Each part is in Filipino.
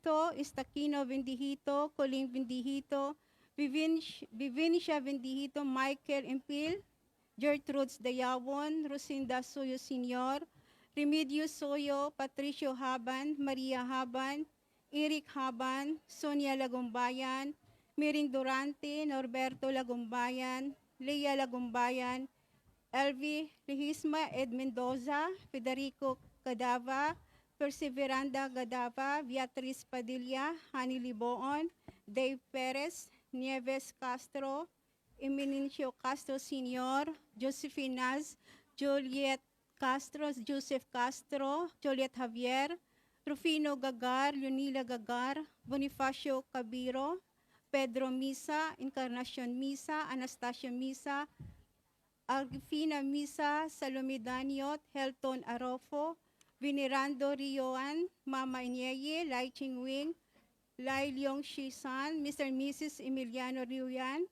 Vindihito, Estaquino Vindihito, Coling Vindihito, Vivincia Vindihito, Michael Impil, Gertrudes Dayawon, Rosinda Soyo Sr., Remedios Soyo, Patricio Haban, Maria Haban, Eric Haban, Sonia Lagumbayan, Miring Durante, Norberto Lagumbayan, Leia Lagumbayan, Elvi Lehisma Ed Mendoza, Federico Gadava, Perseveranda Gadava, Beatriz Padilla, Hani Liboon, Dave Perez, Nieves Castro, Eminencio Castro Sr., Josephine Naz, Juliet Castro, Joseph Castro, Juliet Javier, Rufino Gagar, Leonila Gagar, Bonifacio Cabiro, Pedro Misa, Encarnacion Misa, Anastasia Misa, Alfina Misa, Salome Daniot, Helton Arofo, Venerando Rioan, Mama Inyeye, Lai Ching Wing, Lai Leong Shisan, Mr. and Mrs. Emiliano Riuyan,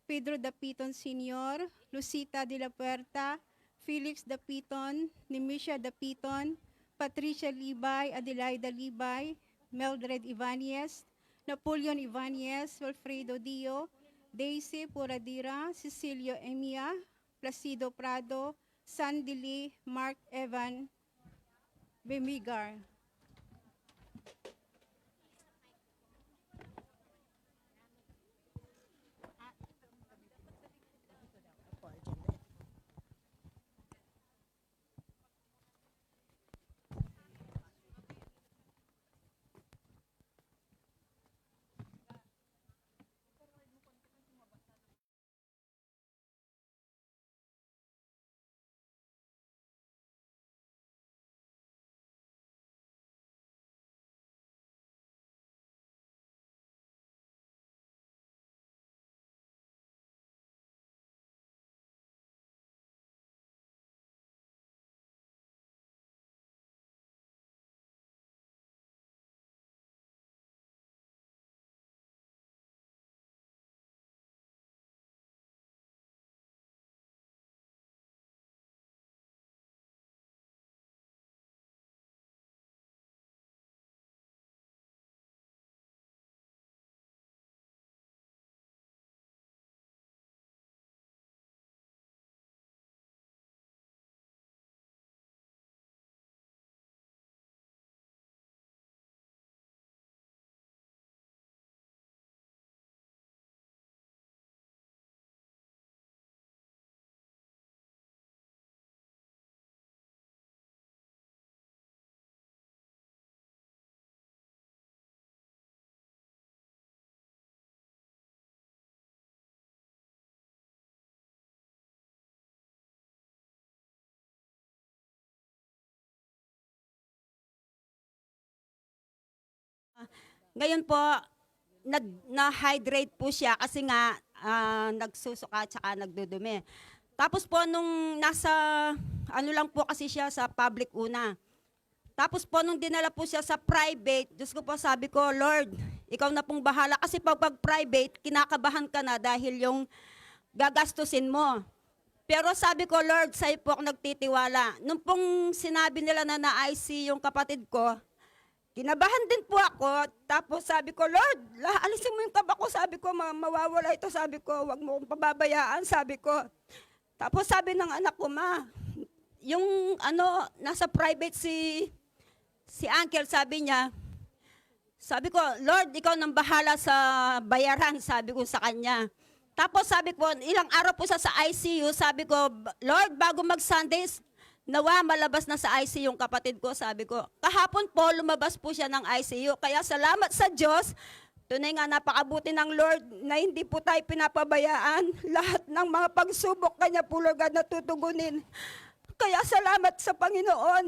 Pedro Dapiton Sr., Lucita de la Puerta, Felix Dapiton, Nemisha Dapiton, Patricia Libay, Adelaida Libay, Mildred Ibanez, Napoleon Ibanez, Wilfredo Dio, Daisy Puradira, Cecilio Emia, Placido Prado, Sandy Lee, Mark Evan, Bemigar. Ngayon po, na-hydrate po siya kasi nga nagsusuka at saka nagdudumi. Tapos po nung nasa, ano lang po kasi siya sa public una. Tapos po nung dinala po siya sa private, Diyos ko po sabi ko, Lord, ikaw na pong bahala. Kasi pag private, kinakabahan ka na dahil yung gagastusin mo. Pero sabi ko, Lord, sa'yo po ako nagtitiwala. Nung pong sinabi nila na na-IC yung kapatid ko, kinabahan din po ako. Tapos sabi ko, Lord, alisin mo yung kaba ko. Sabi ko, mawawala ito. Sabi ko, wag mo akong pababayaan. Sabi ko. Tapos sabi ng anak ko, ma, yung nasa private si uncle, sabi niya, sabi ko, Lord, ikaw nang bahala sa bayaran, sabi ko sa kanya. Tapos sabi ko, ilang araw po sa ICU, sabi ko, Lord, bago mag-Sundays, nawa malabas na sa ICU yung kapatid ko, sabi ko. Kahapon po, lumabas po siya ng ICU. Kaya salamat sa Diyos, tunay nga napakabuti ng Lord na hindi po tayo pinapabayaan. Lahat ng mga pagsubok kanya po, Lord God, natutugunin. Kaya salamat sa Panginoon.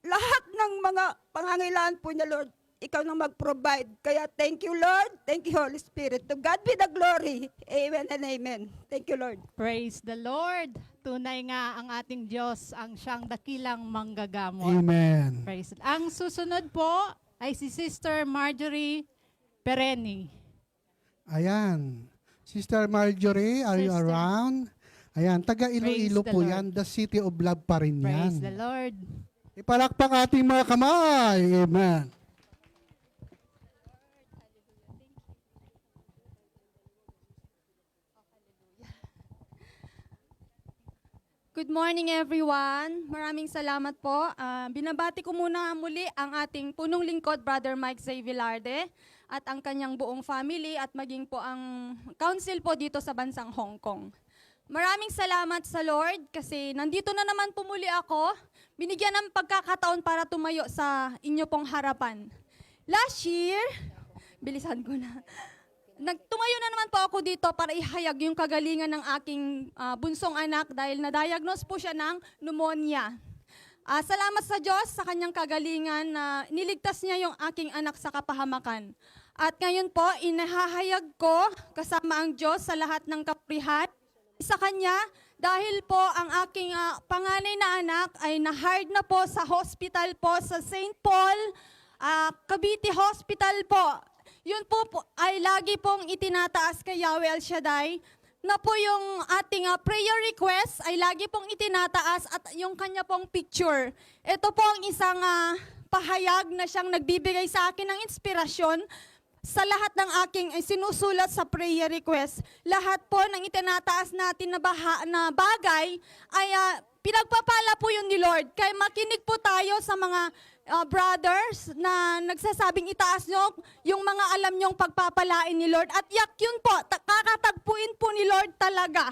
Lahat ng mga pangangailangan po niya, Lord, ikaw nang mag-provide. Kaya thank you, Lord. Thank you, Holy Spirit. To God be the glory. Amen and amen. Thank you, Lord. Praise the Lord. Tunay nga ang ating Diyos ang siyang dakilang manggagamot. Amen. Praise. Ang susunod po ay si Sister Marjorie Pereni. Ayan. Sister Marjorie, are you Sister. around? Ayan, taga Iloilo Praise the po Lord. yan. The City of Love pa rin Praise yan. the Lord. Ipalakpak ating mga kamay. Amen. Good morning everyone. Maraming salamat po. Binabati ko muna muli ang ating punong lingkod, Brother Mike Zay Velarde, at ang kanyang buong family at maging po ang council po dito sa bansang Hong Kong. Maraming salamat sa Lord kasi nandito na naman po muli ako. Binigyan ng pagkakataon para tumayo sa inyo pong harapan. Last year, bilisan ko na. Nagtumayo na naman po ako dito para ihayag yung kagalingan ng aking bunsong anak dahil na-diagnose po siya ng pneumonia. Salamat sa Diyos sa kanyang kagalingan na niligtas niya yung aking anak sa kapahamakan. At ngayon po, inahahayag ko kasama ang Diyos sa lahat ng kapurihan sa kanya dahil po ang aking panganay na anak ay na-hard na po sa hospital po sa St. Paul, Cavite Hospital po. Yun po ay lagi pong itinataas kay Yahweh El Shaddai na po yung ating prayer request ay lagi pong itinataas at yung kanya pong picture. Ito po ang isang pahayag na siyang nagbibigay sa akin ng inspirasyon sa lahat ng aking sinusulat sa prayer request. Lahat po ng itinataas natin na bagay ay pinagpapala po yun ni Lord. Kaya makinig po tayo sa mga brothers na nagsasabing itaas nyo yung mga alam nyong pagpapalain ni Lord. At yak yun po, kakatagpuin po ni Lord talaga.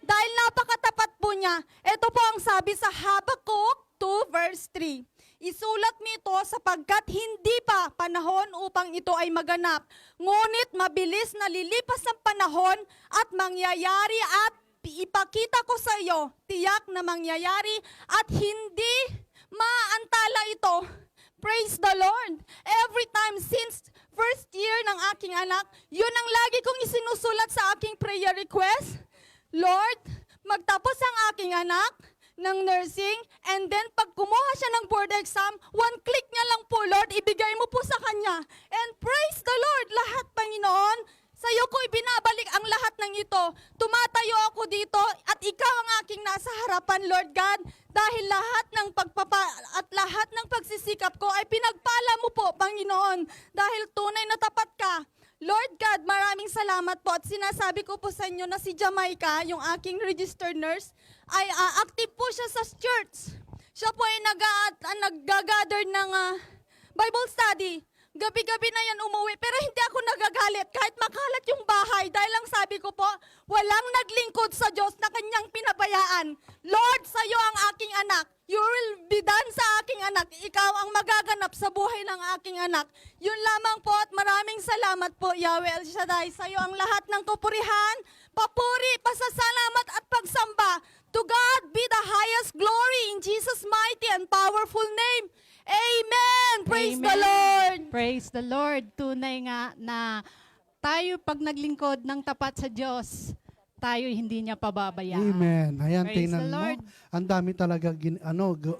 Dahil napakatapat po niya. Ito po ang sabi sa Habakkuk 2 verse 3. Isulat mo ito sapagkat hindi pa panahon upang ito ay maganap. Ngunit mabilis na lilipas ang panahon at mangyayari at ipakita ko sa iyo, tiyak na mangyayari at hindi maantala ito. Praise the Lord. Every time since first year ng aking anak, yun ang lagi kong isinusulat sa aking prayer request. Lord, magtapos ang aking anak ng nursing and then pag kumuha siya ng board exam, one click niya lang po, Lord, ibigay mo po sa kanya. And praise the Lord, lahat, Panginoon, sa iyo ko ibinabalik ang lahat ng ito. Tumatayo ako dito at ikaw ang aking nasa harapan, Lord God, dahil lahat ng lahat ng pagsisikap ko ay pinagpala mo po, Panginoon, dahil tunay na tapat ka. Lord God, maraming salamat po at sinasabi ko po sa inyo na si Jamaica, yung aking registered nurse, ay active po siya sa church. Siya po ay nag-gather ng Bible study. Gabi-gabi na yan umuwi, pero hindi ako nagagalit kahit makalat yung bahay dahil lang sabi ko po, walang naglingkod sa Diyos na kanyang pinabayaan. Lord, sa iyo ang aking anak. You will be done sa aking anak. Ikaw ang magaganap sa buhay ng aking anak. Yun lamang po at maraming salamat po, Yahweh El Shaddai. Sa iyo ang lahat ng kapurihan, papuri, pasasalamat at pagsamba. To God be the highest glory in Jesus' mighty and powerful name. Amen! Praise Amen. the Lord! Praise the Lord. Tunay nga na tayo pag naglingkod ng tapat sa Diyos, tayo hindi niya pababayaan. Amen. Ayan, Praise tingnan the mo. Lord. Ang dami talaga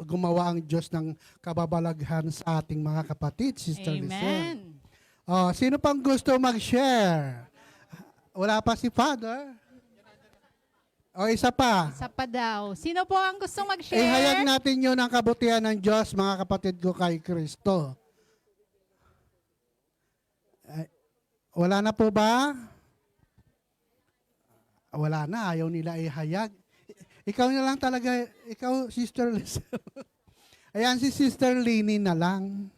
gumawa ang Diyos ng kababalaghan sa ating mga kapatid, Sister Lizelle. Amen. Oh, sino pang gusto mag-share? Wala pa si Father? O, isa pa. Isa pa daw. Sino po ang gustong mag-share? Ihayag natin yun ang kabutihan ng Diyos, mga kapatid ko kay Kristo. Wala na po ba? Wala na, ayaw nila ihayag. Ikaw na lang talaga, ikaw, Sister Lizelle. Ayan, si Sister Lini na lang.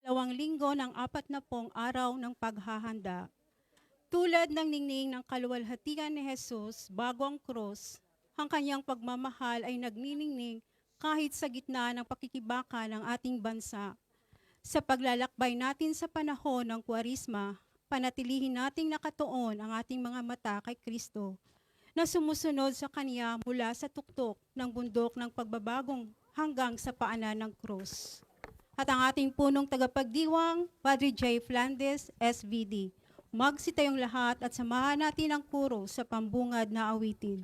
Dalawang linggo ng 40 araw ng paghahanda. Tulad ng ningning ng kaluwalhatian ni Jesus bago ang krus, Ang kanyang pagmamahal ay nagniningning kahit sa gitna ng pakikibaka ng ating bansa. Sa paglalakbay natin sa panahon ng Kwaresma, panatilihin nating nakatuon ang ating mga mata kay Kristo na sumusunod sa Kanya mula sa tuktok ng bundok ng pagbabagong hanggang sa paanan ng krus. At ang ating punong tagapagdiwang, Padre J. Flandes, SVD. Magsitayong lahat at samahan natin ang kuro sa pambungad na awitin.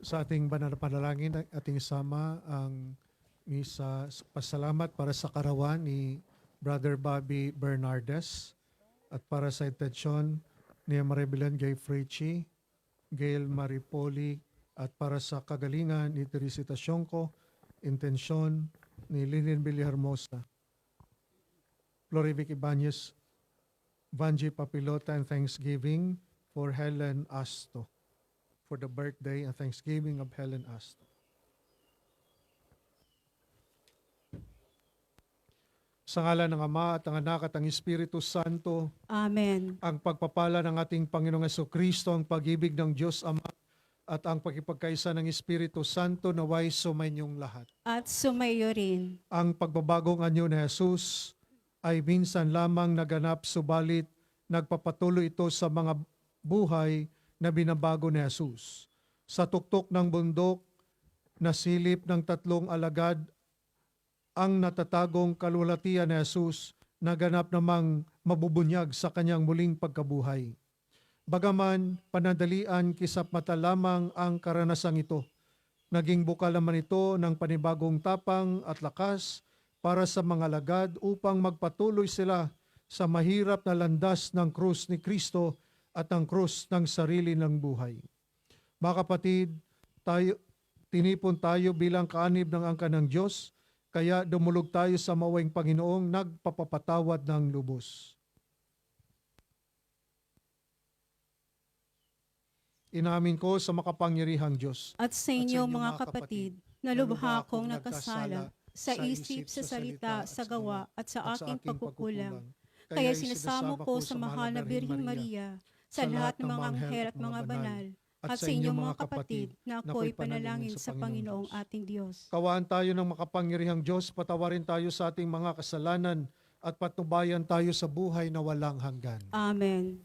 Sa ating banal na panalangin, ating isama ang misa pasalamat para sa karawan ni Brother Bobby Bernardes at para sa intensyon ni Maribilan Gay Fraichi, Gail Maripoli at para sa kagalingan ni Teresita Sionco, intensyon ni Lillian Villahermosa, Florivic Ibanez, Vanji Papilota, and thanksgiving for Helen Asto, for the birthday and thanksgiving of Helen Asto. Sa ngalan ng Ama at ng Anak at ng Espiritu Santo, Amen. ang pagpapala ng ating Panginoong Jesucristo, ang pag-ibig ng Diyos Ama, at ang pagkipagkaisa ng Espiritu Santo naway sumainyong lahat. At sumayo rin. Ang pagbabagong anyo ni Jesus ay minsan lamang naganap, subalit nagpapatuloy ito sa mga buhay na binabago ni Jesus. Sa tuktok ng bundok, nasilip ng tatlong alagad ang natatagong kalulatian ni Jesus, naganap namang mabubunyag sa kanyang muling pagkabuhay. Bagaman panandalian kisap mata lamang ang karanasang ito, naging bukal naman ito ng panibagong tapang at lakas para sa mga alagad upang magpatuloy sila sa mahirap na landas ng krus ni Kristo at ang krus ng sarili ng buhay. Mga kapatid, tinipon tayo bilang kaanib ng angkan ng Diyos, kaya dumulog tayo sa mawaing Panginoong nagpapapatawad ng lubos. Inamin ko sa makapangyarihang Diyos At sa inyo mga kapatid, na lubha akong nagkasala sa isip, sa salita, sa gawa, at sa aking pagkukulang. Kaya sinasamo ko sa mahal na Birheng Maria, sa lahat ng mga anghel at mga banal, at sa inyong mga kapatid, na ako'y panalangin sa Panginoong ating Diyos. Kawaan tayo ng makapangyarihang Diyos, patawarin tayo sa ating mga kasalanan, at patnubayan tayo sa buhay na walang hanggan. Amen.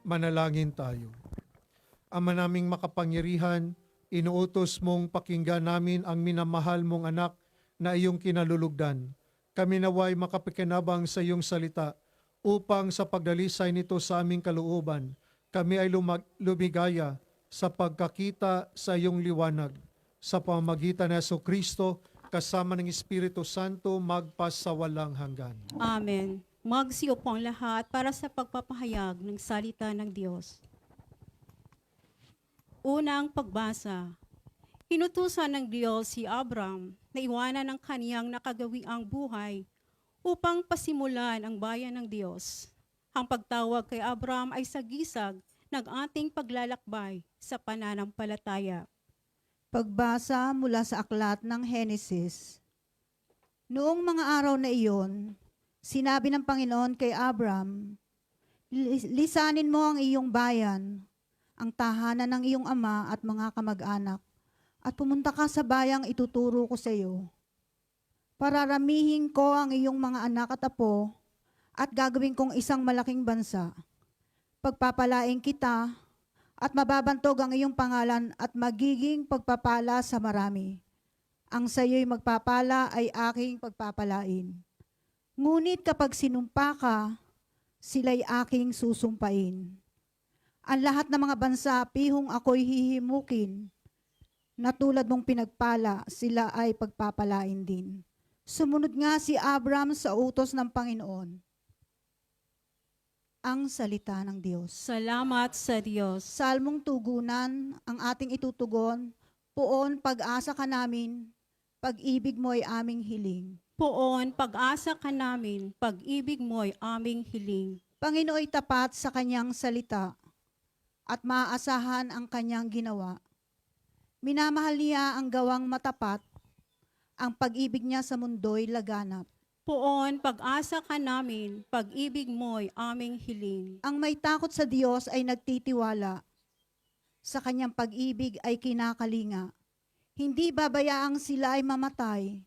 Manalangin tayo. Ama naming makapangyarihan, inuutos mong pakinggan namin ang minamahal mong anak na iyong kinalulugdan. Kami naway makapakinabang sa iyong salita upang sa pagdalisay nito sa aming kalooban, kami ay lumigaya sa pagkakita sa iyong liwanag. Sa pamamagitan ni Jesucristo, kasama ng Espiritu Santo, magpasawalang hanggan. Amen. Magsiupo ang lahat para sa pagpapahayag ng salita ng Diyos. Unang pagbasa. Inutusan ng Diyos si Abram na iwanan ang kaniyang nakagawiang buhay upang pasimulan ang bayan ng Diyos. Ang pagtawag kay Abram ay sagisag ng ating paglalakbay sa pananampalataya. Pagbasa mula sa aklat ng Henesis. Noong mga araw na iyon, sinabi ng Panginoon kay Abram, lisanin mo ang iyong bayan, ang tahanan ng iyong ama at mga kamag-anak, at pumunta ka sa bayang ituturo ko sa iyo. Pararamihin ko ang iyong mga anak at apo, at gagawin kong isang malaking bansa. Pagpapalain kita, at mababantog ang iyong pangalan at magiging pagpapala sa marami. Ang sa iyo'y magpapala ay aking pagpapalain. Ngunit kapag sinumpa ka, sila'y aking susumpain. Ang lahat ng mga bansa, pihong ako'y hihimukin. Na tulad mong pinagpala, sila ay pagpapalain din. Sumunod nga si Abram sa utos ng Panginoon. Ang salita ng Diyos. Salamat sa Diyos. Salmong tugunan, ang ating itutugon, poon pag-asa ka namin, pag-ibig mo'y aming hiling. Poon, pag-asa ka namin, pag-ibig mo'y aming hiling. Panginooy tapat sa kanyang salita, at maaasahan ang kanyang ginawa. Minamahal niya ang gawang matapat, ang pag-ibig niya sa mundo'y laganap. Poon, pag-asa ka namin, pag-ibig mo'y aming hiling. Ang may takot sa Diyos ay nagtitiwala, sa kanyang pag-ibig ay kinakalinga. Hindi babayaang sila ay mamatay,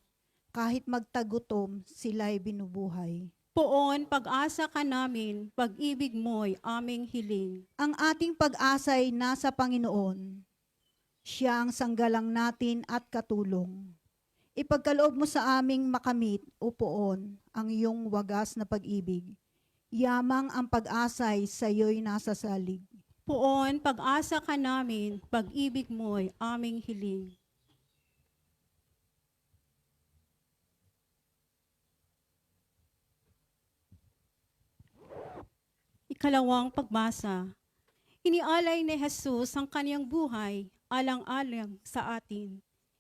kahit magtagutom sila'y binubuhay. Poon, pag-asa ka namin, pag-ibig mo'y aming hiling. Ang ating pag-asa ay nasa Panginoon. Siya ang sanggalang natin at katulong. Ipagkaloob mo sa aming makamit, o poon, ang iyong wagas na pag-ibig. Yamang ang pag-asay sa iyo'y nasasalig. Poon, pag-asa ka namin, pag-ibig mo'y aming hiling. Ikalawang pagbasa. Inialay ni Jesus ang kaniyang buhay alang-alang sa atin.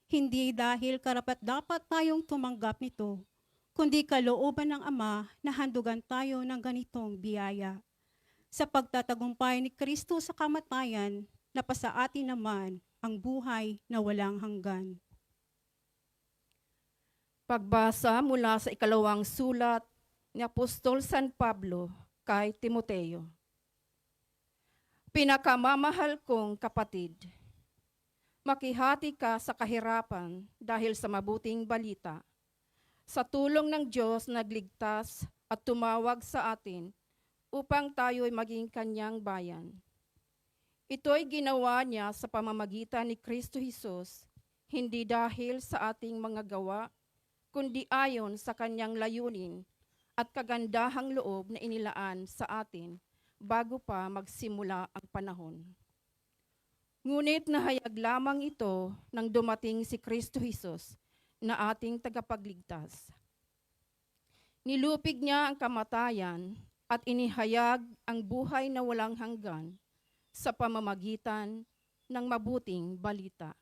Hindi dahil karapat-dapat tayong tumanggap nito, kundi kalooban ng Ama na handugan tayo ng ganitong biyaya. Sa pagtatagumpay ni Kristo sa kamatayan, napasa atin naman ang buhay na walang hanggan. Pagbasa mula sa ikalawang sulat ni Apostol San Pablo kay Timoteo. Pinakamamahal kong kapatid, makihati ka sa kahirapan dahil sa mabuting balita. Sa tulong ng Diyos nagligtas at tumawag sa atin upang tayo'y maging kanyang bayan. Ito'y ginawa niya sa pamamagitan ni Kristo Jesus, hindi dahil sa ating mga gawa, kundi ayon sa kanyang layunin at kagandahang loob na inilaan sa atin bago pa magsimula ang panahon. Ngunit nahayag lamang ito nang dumating si Kristo Jesus na ating tagapagligtas. Nilupig niya ang kamatayan at inihayag ang buhay na walang hanggan sa pamamagitan ng mabuting balita.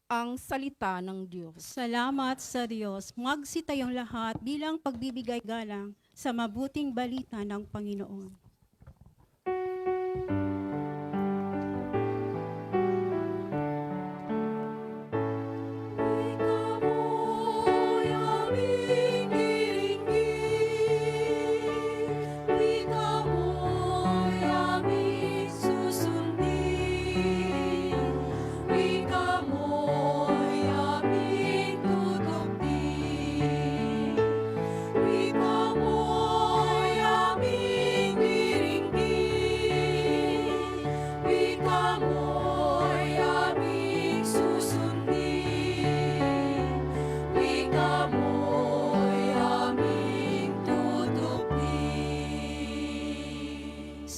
Ang salita ng Diyos. Salamat sa Diyos. Magsitayong lahat bilang pagbibigay galang sa mabuting balita ng Panginoon.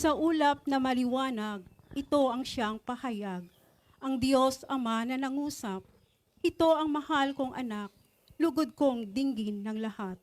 Sa ulap na maliwanag, ito ang siyang pahayag. Ang Diyos Ama na nangusap, ito ang mahal kong anak, lugod kong dinggin ng lahat.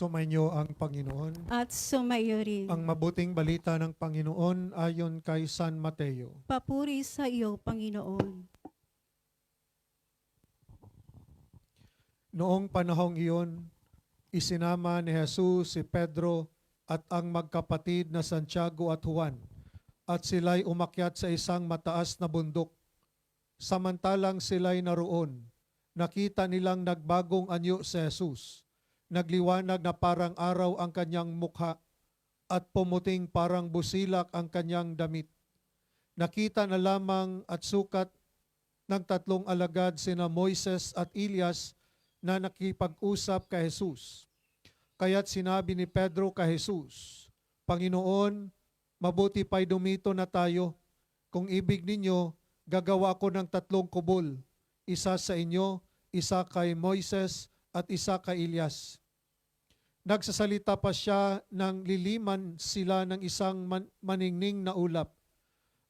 Sumainyo ang Panginoon. At sumayo rin. Ang mabuting balita ng Panginoon ayon kay San Mateo. Papuri sa iyo, Panginoon. Noong panahong iyon, isinama ni Jesus si Pedro at ang magkapatid na Santiago at Juan, at sila'y umakyat sa isang mataas na bundok. Samantalang sila'y naroon, nakita nilang nagbagong anyo si Jesus. Nagliwanag na parang araw ang kanyang mukha at pumuting parang busilak ang kanyang damit. Nakita na lamang at sukat ng tatlong alagad sina Moises at Elias na nakipag-usap kay Jesus. Kaya't sinabi ni Pedro kay Jesus, Panginoon, mabuti pa'y dumito na tayo. Kung ibig ninyo, gagawa ko ng 3 kubol, isa sa inyo, isa kay Moises at isa kay Elias. Nagsasalita pa siya nang liliman sila ng isang maningning na ulap.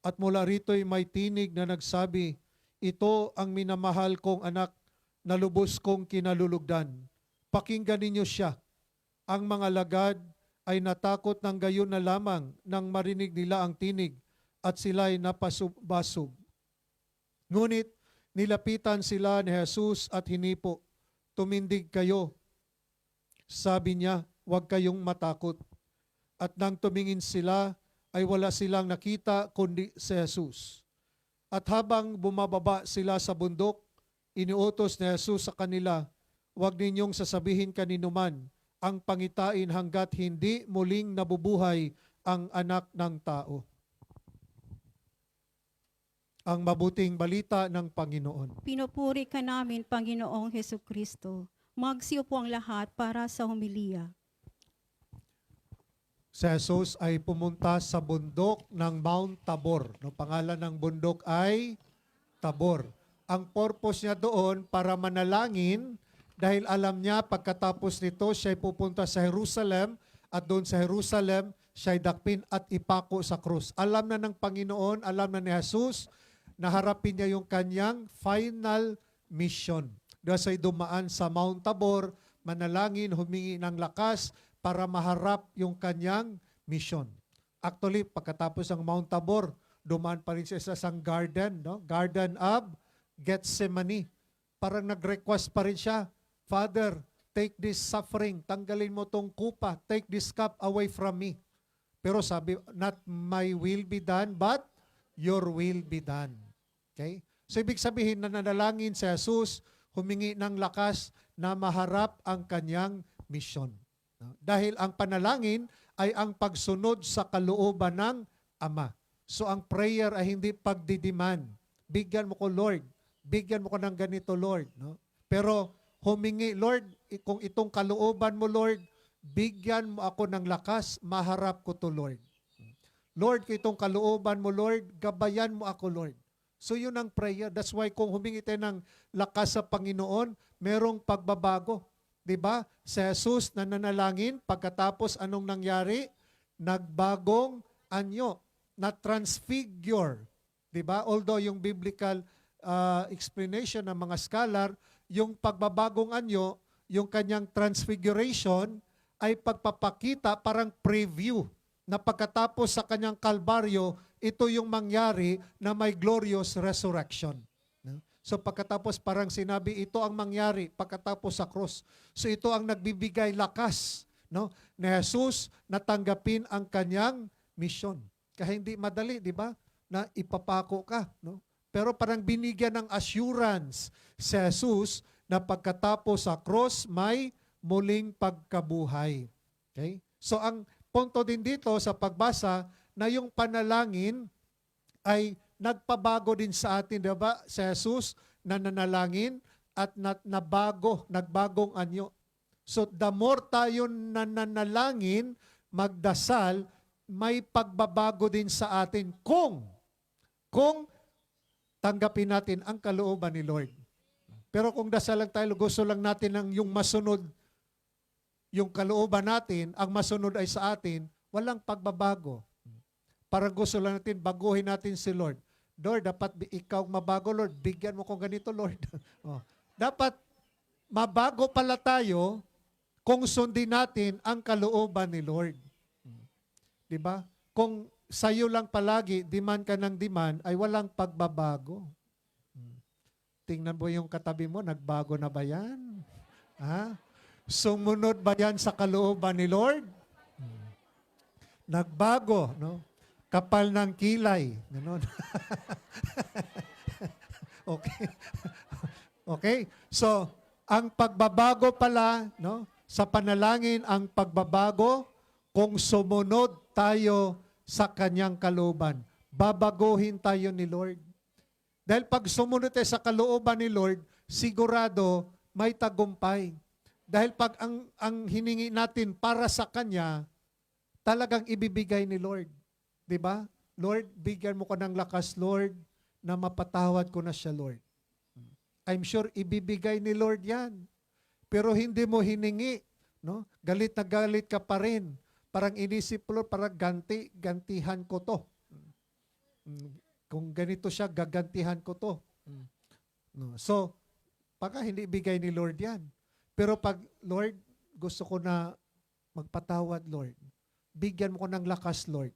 At mula rito'y may tinig na nagsabi, ito ang minamahal kong anak na lubos kong kinalulugdan. Pakinggan ninyo siya. Ang mga lagad ay natakot ng gayon na lamang nang marinig nila ang tinig at sila'y napasubasog. Ngunit nilapitan sila ni Jesus at hinipo, tumindig kayo. Sabi niya, huwag kayong matakot. At nang tumingin sila, ay wala silang nakita kundi si Jesus. At habang bumababa sila sa bundok, iniutos ni Jesus sa kanila, huwag ninyong sasabihin kaninuman ang pangitain hanggat hindi muling nabubuhay ang anak ng tao. Ang mabuting balita ng Panginoon. Pinupuri ka namin, Panginoong Hesukristo. Magsiyo po ang lahat para sa homilya. Si Jesus ay pumunta sa bundok ng Mount Tabor. No, pangalan ng bundok ay Tabor. Ang purpose niya doon para manalangin dahil alam niya pagkatapos nito siya ay pupunta sa Jerusalem at doon sa Jerusalem siya ay dakpin at ipako sa krus. Alam na ng Panginoon, alam na ni Jesus na harapin niya yung kanyang final mission. Doon siya'y dumaan sa Mount Tabor, manalangin, humingi ng lakas para maharap yung kanyang mission. Actually, pagkatapos ng Mount Tabor, dumaan pa rin siya sa isang garden, no? Garden of Gethsemane. Parang nag-request pa rin siya, Father, take this suffering, tanggalin mo tong kupa, take this cup away from me. Pero sabi, not my will be done, but your will be done. Okay? So ibig sabihin na nanalangin si Jesus, humingi ng lakas na maharap ang kanyang misyon. Dahil ang panalangin ay ang pagsunod sa kalooban ng Ama. So ang prayer ay hindi pagdidemand. Bigyan mo ko, Lord. Bigyan mo ko ng ganito, Lord. No? Pero humingi, Lord, kung itong kalooban mo, Lord, bigyan mo ako ng lakas, maharap ko to, Lord. Lord, kung itong kalooban mo, Lord, gabayan mo ako, Lord. So yun ang prayer. That's why kung humingi tayo ng lakas sa Panginoon, merong pagbabago. Diba? Si Jesus na nanalangin, pagkatapos anong nangyari? Nagbagong anyo, na transfigure. Diba? Although yung biblical explanation ng mga scholar, yung pagbabagong anyo, yung kanyang transfiguration, ay pagpapakita parang preview na pagkatapos sa kanyang kalbaryo, ito yung mangyari na may glorious resurrection. So pagkatapos parang sinabi, ito ang mangyari pagkatapos sa cross. So ito ang nagbibigay lakas, no, ni Jesus na tanggapin ang kanyang mission. Kaya hindi madali, di ba, na ipapako ka. No? Pero parang binigyan ng assurance si Jesus na pagkatapos sa cross may muling pagkabuhay. Okay? So ang punto din dito sa pagbasa na yung panalangin ay nagpabago din sa atin, diba? Si Jesus na nanalangin at nagbagong anyo. So the more tayo nananalangin, magdasal, may pagbabago din sa atin kung tanggapin natin ang kalooban ni Lord. Pero kung dasal lang tayo, gusto lang natin ang yung masunod, yung kalooban natin, ang masunod ay sa atin, walang pagbabago. Para gusto lang natin, baguhin natin si Lord. Lord, dapat ikaw mabago, Lord. Bigyan mo kong ganito, Lord. Oh. Dapat mabago pala tayo kung sundin natin ang kalooban ni Lord. Diba? Kung sa'yo lang palagi, demand ka ng demand, ay walang pagbabago. Tingnan mo yung katabi mo, nagbago na ba yan? Ha? Sumunod ba yan sa kalooban ni Lord? Nagbago, no? Kapal ng kilay. Ganon. Okay. Okay? So, ang pagbabago pala, no? Sa panalangin, ang pagbabago, kung sumunod tayo sa kanyang kalooban, babaguhin tayo ni Lord. Dahil pag sumunod tayo sa kalooban ni Lord, sigurado may tagumpay. Dahil pag ang hiningi natin para sa Kanya, talagang ibibigay ni Lord. Diba? Lord, bigyan mo ko ng lakas, Lord, na mapatawad ko na siya, Lord. I'm sure ibibigay ni Lord yan. Pero hindi mo hiningi. No? Galit na galit ka pa rin. Parang inisip, Lord, parang gantihan ko to. Kung ganito siya, gagantihan ko to. No. So, baka hindi ibigay ni Lord yan. Pero pag, Lord, gusto ko na magpatawad, Lord. Bigyan mo ko ng lakas, Lord.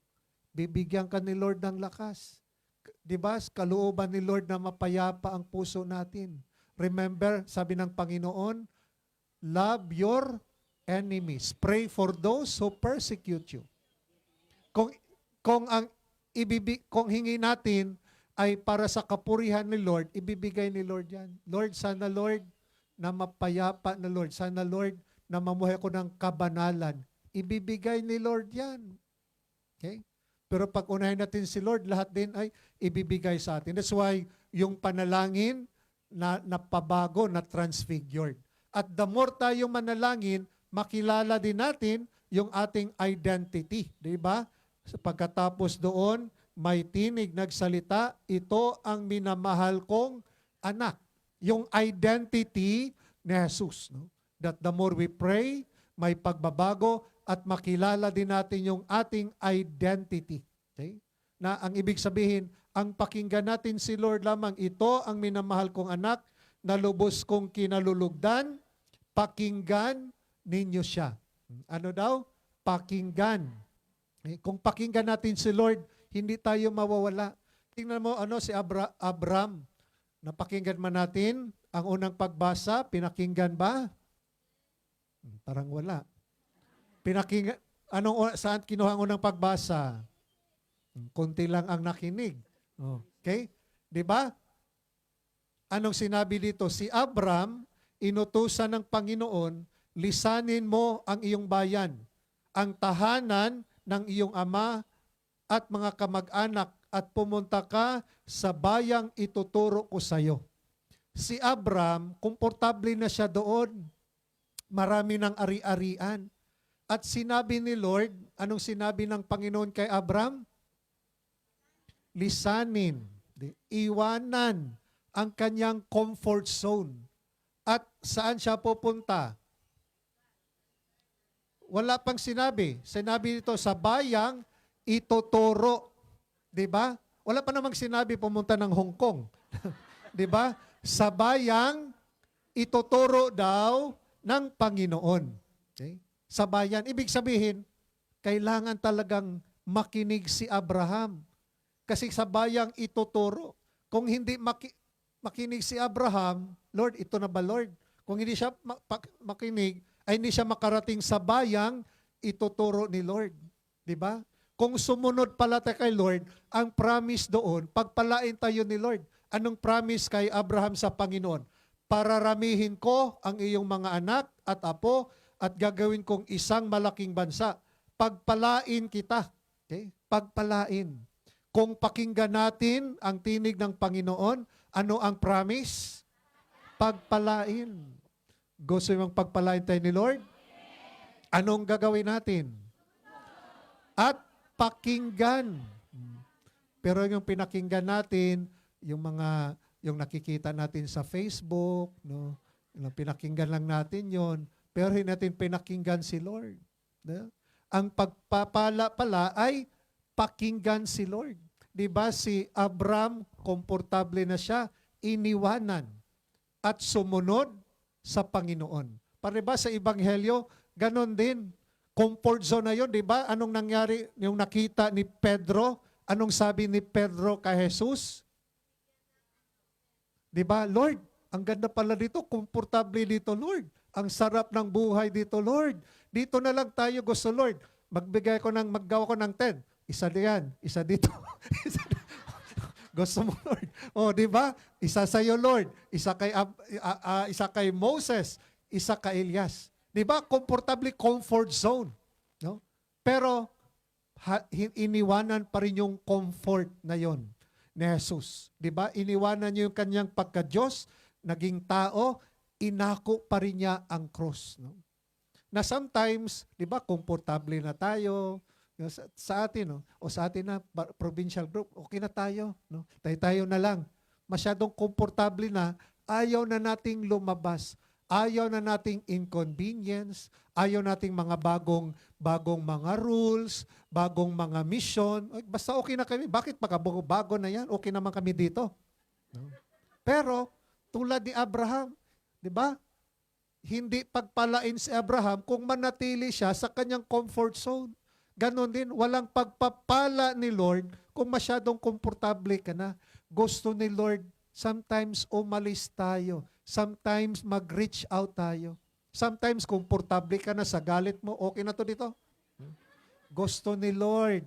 Bibigyan ka ni Lord ng lakas. Diba? Kalooban ni Lord na mapayapa ang puso natin. Remember, sabi ng Panginoon, love your enemies. Pray for those who persecute you. Kung hingi natin ay para sa kapurihan ni Lord, ibibigay ni Lord yan. Lord, sana Lord, na mapayapa na Lord. Sana Lord, na mamuhay ko ng kabanalan. Ibibigay ni Lord yan. Okay? Pero pag unahin natin si Lord, lahat din ay ibibigay sa atin. That's why yung panalangin na napabago, na transfigured. At the more tayong manalangin, makilala din natin yung ating identity. Diba? Pagkatapos doon, may tinig nagsalita, ito ang minamahal kong anak. Yung identity ni Jesus. No? That the more we pray, may pagbabago at makilala din natin yung ating identity. Okay? Na ang ibig sabihin, ang pakinggan natin si Lord lamang, ito ang minamahal kong anak, na lubos kong kinalulugdan, pakinggan ninyo siya. Ano daw? Pakinggan. Okay? Kung pakinggan natin si Lord, hindi tayo mawawala. Tingnan mo si Abram. Napakinggan man natin ang unang pagbasa, pinakinggan ba? Parang wala. Pinakinggan, saan kinuha ang unang pagbasa? Kunti lang ang nakinig. Okay? Di ba? Anong sinabi dito? Si Abram, inutusan ng Panginoon, lisanin mo ang iyong bayan, ang tahanan ng iyong ama at mga kamag-anak at pumunta ka sa bayang ituturo ko sa iyo. Si Abram, komportable na siya doon. Marami ng ari-arian. At sinabi ni Lord, anong sinabi ng Panginoon kay Abram? Lisanin, iwanan ang kanyang comfort zone. At saan siya pupunta? Wala pang sinabi. Sinabi dito, sa bayang ituturo. Diba? Wala pa namang sinabi pumunta ng Hong Kong. Diba? Sa bayang ituturo daw ng Panginoon. Okay? Sa bayan. Ibig sabihin, kailangan talagang makinig si Abraham. Kasi sa bayang ituturo. Kung hindi makinig si Abraham, Lord, ito na ba Lord? Kung hindi siya makinig, ay hindi siya makarating sa bayang ituturo ni Lord. Diba? Kung sumunod pala tayo kay Lord, ang promise doon, pagpalain tayo ni Lord. Anong promise kay Abraham sa Panginoon? Pararamihin ko ang iyong mga anak at apo at gagawin kong isang malaking bansa. Pagpalain kita. Okay? Pagpalain. Kung pakinggan natin ang tinig ng Panginoon, ano ang promise? Pagpalain. Gusto mong pagpalain tayo ni Lord? Anong gagawin natin? At pakinggan. Pero yung pinakinggan natin, yung nakikita natin sa Facebook, no? Yung pinakinggan lang natin yon, pero hindi natin pinakinggan si Lord. No? Ang pagpapala pala ay pakinggan si Lord. 'Di ba si Abram, komportable na siya, iniwanan at sumunod sa Panginoon. Para ba sa Ebanghelyo, ganon din. Comfort zone na yun, 'di ba? Anong nangyari yung nakita ni Pedro? Anong sabi ni Pedro kay Jesus? 'Di ba? Lord, ang ganda pala dito, komportable dito, Lord. Ang sarap ng buhay dito, Lord. Dito na lang tayo gusto, Lord. Maggawa ko ng 10. Isa diyan, isa dito. Gusto mo, Lord. Oh, 'di ba? Isa sa iyo, Lord. Isa kay Moses, isa kay Elias. 'Di ba? Komportable comfort zone, no? Pero iniwanan pa rin yung comfort na 'yon ni Jesus. 'Di ba? Iniwanan niya yung kanyang pagka-Diyos, naging tao, inako pa rin niya ang cross, no? Na sometimes, 'di ba, komportable na tayo, sa atin, no? O sa atin na provincial group, okay na tayo, no? Tayo na lang. Masyadong komportable na, ayaw na nating lumabas. Ayaw na nating inconvenience, ayaw nating mga bagong mga rules, bagong mga mission. Basta okay na kami. Bakit bago na yan? Okay naman kami dito. No? Pero, tulad ni Abraham, di ba? Hindi pagpalain si Abraham kung manatili siya sa kanyang comfort zone. Ganon din, walang pagpapala ni Lord kung masyadong komportable ka na. Gusto ni Lord, sometimes umalis tayo. Sometimes mag-reach out tayo. Sometimes komportable ka na sa galit mo. Okay na to dito. Gusto ni Lord,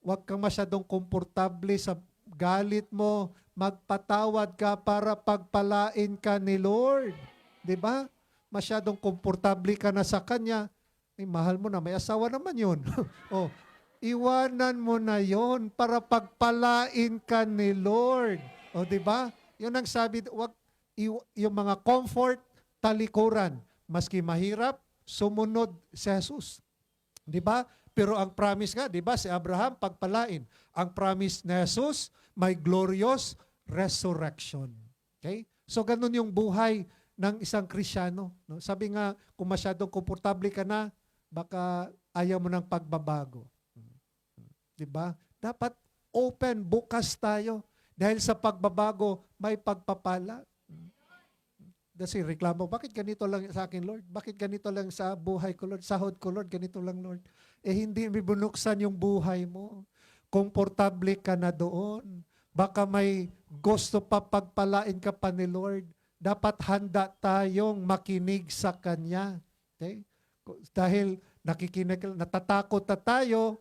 huwag kang masyadong komportable sa galit mo. Magpatawad ka para pagpalain ka ni Lord. 'Di ba? Masyadong komportable ka na sa Kanya. Mahal mo na, may asawa naman yun. Oh, iwanan mo na yon para pagpalain ka ni Lord. O, di ba? Yun ang sabi, wag, yung mga comfort, talikuran. Maski mahirap, sumunod si Jesus. Di ba? Pero ang promise nga, di ba, si Abraham, pagpalain. Ang promise ni Jesus, may glorious resurrection. Okay? So, ganun yung buhay ng isang Krisyano. No? Sabi nga, kung masyadong komportable ka na, baka ayaw mo ng pagbabago. Diba? Dapat open, bukas tayo. Dahil sa pagbabago, may pagpapala. Kasi reklamo, bakit ganito lang sa akin, Lord? Bakit ganito lang sa buhay ko, Lord? Sahod ko, Lord, ganito lang, Lord. Hindi binuksan yung buhay mo. Komportable ka na doon. Baka may gusto pa pagpalain ka pa ni Lord. Dapat handa tayong makinig sa Kanya. Okay? Dahil natatakot na tayo,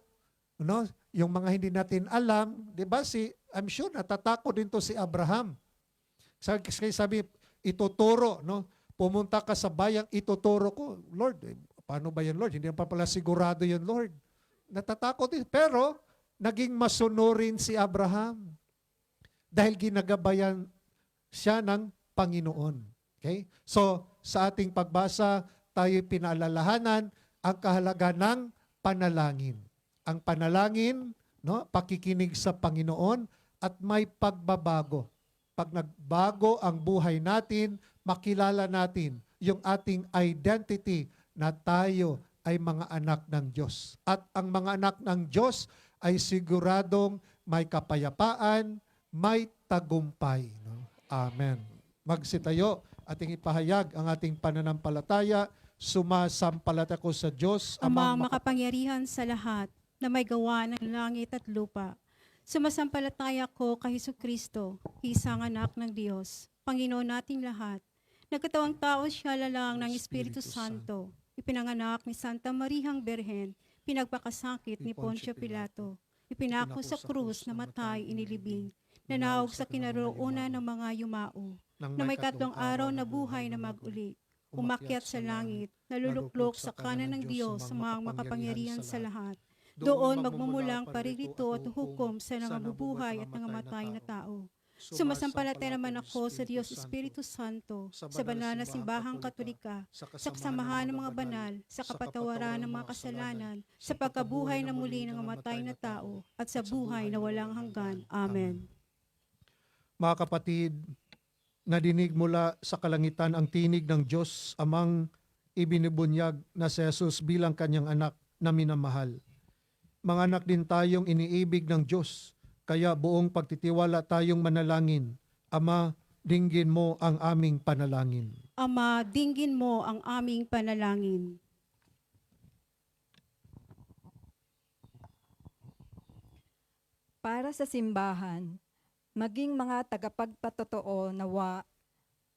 no? Yung mga hindi natin alam, di ba I'm sure natatakot din to si Abraham. Sabi, ituturo, no? Pumunta ka sa bayang, ituturo ko. Lord, paano ba yan, Lord? Hindi pa pala sigurado yun, Lord. Natatakot din. Pero, naging masunurin si Abraham. Dahil ginagabayan siya ng Panginoon. Okay? So, sa ating pagbasa, tayo pinaalalahanan ang kahalagan ng panalangin. Ang panalangin, no, pakikinig sa Panginoon at may pagbabago. Pag nagbago ang buhay natin, makilala natin yung ating identity na tayo ay mga anak ng Diyos. At ang mga anak ng Diyos ay siguradong may kapayapaan, may tagumpay. No? Amen. Magsitayo, ating ipahayag ang ating pananampalataya. Sumasampalataya ko sa Diyos, Amang makapangyarihan sa lahat, na may gawa ng langit at lupa. Sumasampalataya ko kay Jesucristo, isang anak ng Diyos, Panginoon nating lahat. Nagkatawang tao siya lalang ng Espiritu Santo. Ipinanganak ni Santa Mariang Berhen, pinagpakasakit ni Poncio Pilato. Ipinako sa krus na matay inilibing, nanawag sa kinaroonan ng mga yumao, na may 3 araw na buhay na mag-uli. Umakyat sa langit, naluluklok sa kanan ng Diyos sa mga makapangyarihan sa lahat. Doon magmumulang paririto at hukom sa nangabubuhay at nangamatay na tao. Sumasampalataya naman ako sa Diyos Espiritu Santo, sa banal na simbahang katolika, sa kasamahan ng mga banal, sa kapatawaran ng mga kasalanan, sa pagkabuhay na muli ng namatay na tao, at sa buhay na walang hanggan. Amen. Mga kapatid, nadinig mula sa kalangitan ang tinig ng Diyos amang ibinibunyag na si Jesus bilang kanyang anak na minamahal. Mga anak din tayong iniibig ng Diyos, kaya buong pagtitiwala tayong manalangin. Ama, dinggin mo ang aming panalangin. Ama, dinggin mo ang aming panalangin. Para sa simbahan, maging mga tagapagpatotoo nawa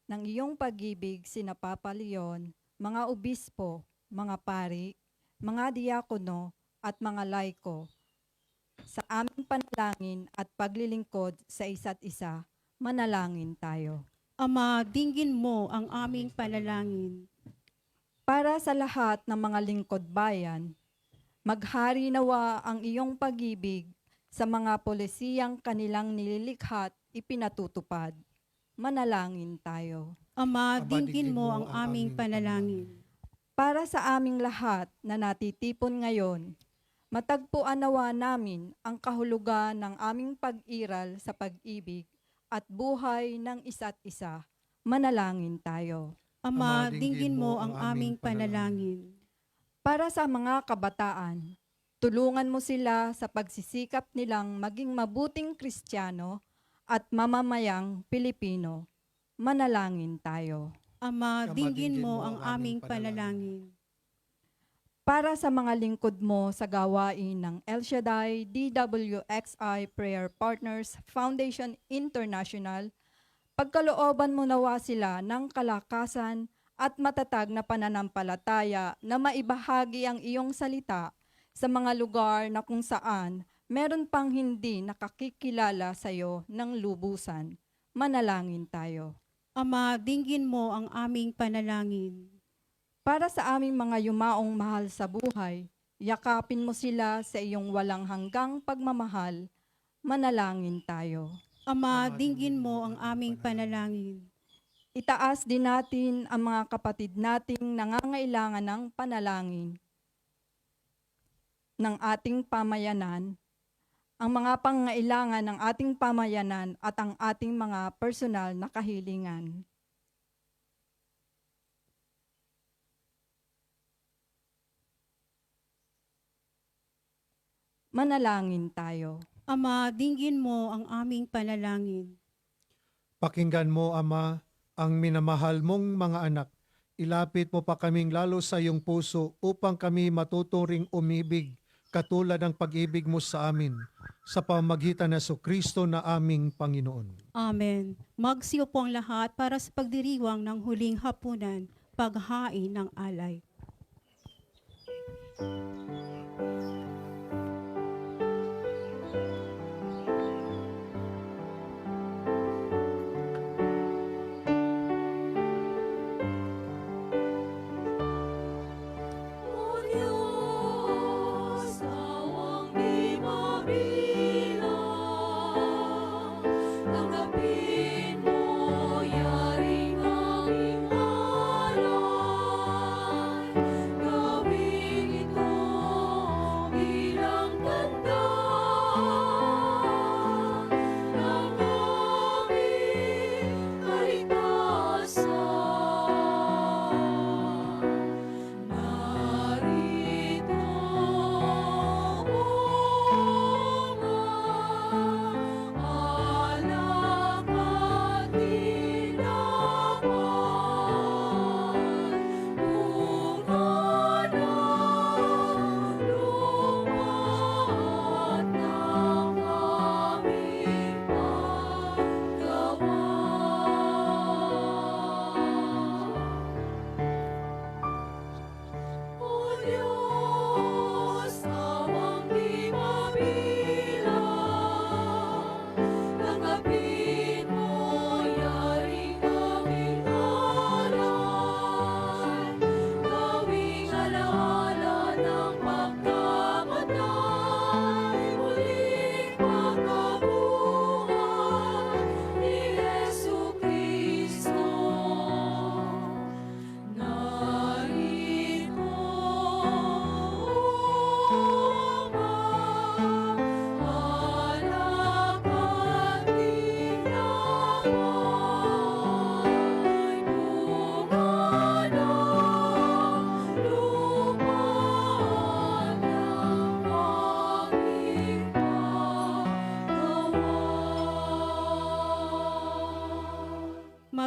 ng iyong pag-ibig sina Papa Leon, mga obispo, mga pari, mga diakono at mga laiko, sa aming panalangin at paglilingkod sa isa't isa, manalangin tayo. Ama, dinggin mo ang aming panalangin. Para sa lahat ng mga lingkod bayan, maghari nawa ang iyong pag-ibig sa mga polisiyang kanilang nililikha't ipinatutupad. Manalangin tayo. Ama, dinggin mo ang aming panalangin. Para sa aming lahat na natitipon ngayon, matagpuan nawa namin ang kahulugan ng aming pag-iral sa pag-ibig at buhay ng isa't isa. Manalangin tayo. Ama, dinggin mo ang aming panalangin. Para sa mga kabataan, tulungan mo sila sa pagsisikap nilang maging mabuting Kristiyano at mamamayang Pilipino. Manalangin tayo. Ama, dinggin mo ang aming panalangin. Para sa mga lingkod mo sa gawain ng El Shaddai DWXI Prayer Partners Foundation International, pagkalooban mo nawa sila ng kalakasan at matatag na pananampalataya na maibahagi ang iyong salita sa mga lugar na kung saan meron pang hindi nakakikilala sa iyo ng lubusan. Manalangin tayo. Ama, dinggin mo ang aming panalangin. Para sa aming mga yumaong mahal sa buhay, yakapin mo sila sa iyong walang hanggang pagmamahal. Manalangin tayo. Ama, dinggin mo ang aming panalangin. Itaas din natin ang mga kapatid nating nangangailangan ng panalangin ng ating pamayanan, ang mga pangailangan ng ating pamayanan at ang ating mga personal na kahilingan. Manalangin tayo. Ama, dinggin mo ang aming panalangin. Pakinggan mo, Ama, ang minamahal mong mga anak. Ilapit mo pa kaming lalo sa iyong puso upang kami matuturing umibig katulad ng pag-ibig mo sa amin sa pamagitan ng Jesucristo na aming Panginoon. Amen. Magsiyo po ang lahat para sa pagdiriwang ng huling hapunan, paghain ng alay.